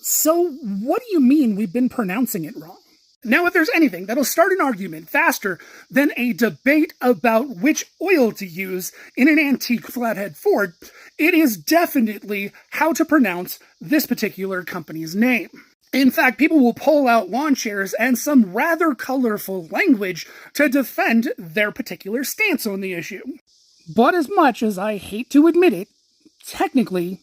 So what do you mean we've been pronouncing it wrong? Now, if there's anything that'll start an argument faster than a debate about which oil to use in an antique flathead Ford, it is definitely how to pronounce this particular company's name. In fact, people will pull out lawn chairs and some rather colorful language to defend their particular stance on the issue. But as much as I hate to admit it, technically,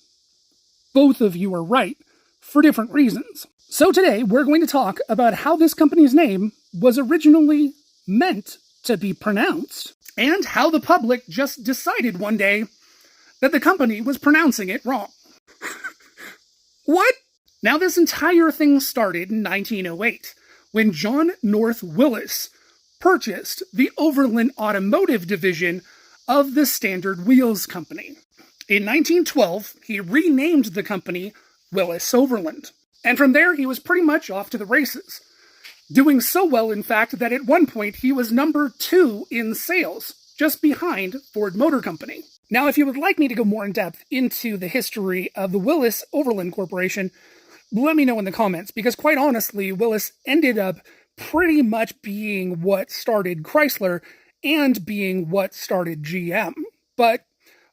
both of you are right, for different reasons. So today, we're going to talk about how this company's name was originally meant to be pronounced, and how the public just decided one day that the company was pronouncing it wrong. What? Now, this entire thing started in 1908, when John North Willis purchased the Overland Automotive division of the Standard Wheels Company. In 1912, he renamed the company Willis Overland. And from there, he was pretty much off to the races. Doing so well, in fact, that at one point he was number 2 in sales, just behind Ford Motor Company. Now, if you would like me to go more in depth into the history of the Willis Overland Corporation, let me know in the comments, because quite honestly, Willis ended up pretty much being what started Chrysler and being what started GM. But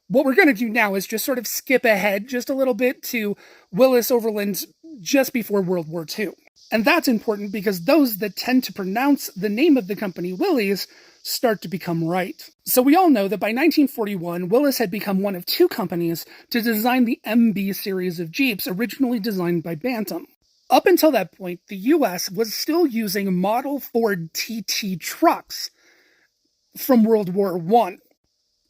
what we're going to do now is just sort of skip ahead just a little bit to Willis Overland just before World War II. And that's important because those that tend to pronounce the name of the company Willys start to become right. So we all know that by 1941, Willis had become one of 2 companies to design the MB series of Jeeps originally designed by Bantam. Up until that point, the US was still using model Ford TT trucks from World War I.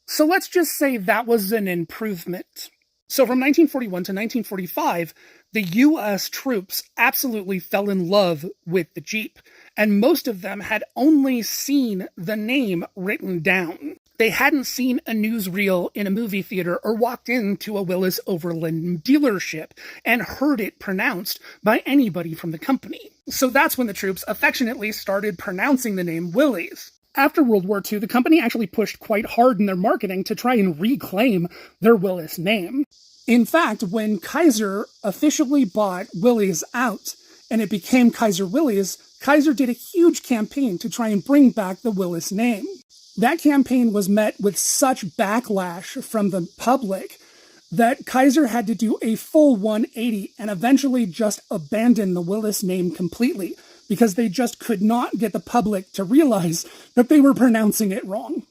So let's just say that was an improvement. So from 1941 to 1945, the U.S. troops absolutely fell in love with the Jeep, and most of them had only seen the name written down. They hadn't seen a newsreel in a movie theater or walked into a Willis Overland dealership and heard it pronounced by anybody from the company. So that's when the troops affectionately started pronouncing the name Willys. After World War II, the company actually pushed quite hard in their marketing to try and reclaim their Willis name. In fact, when Kaiser officially bought Willys out and it became Kaiser Willys, Kaiser did a huge campaign to try and bring back the Willis name. That campaign was met with such backlash from the public that Kaiser had to do a full 180 and eventually just abandon the Willis name completely, because they just could not get the public to realize that they were pronouncing it wrong.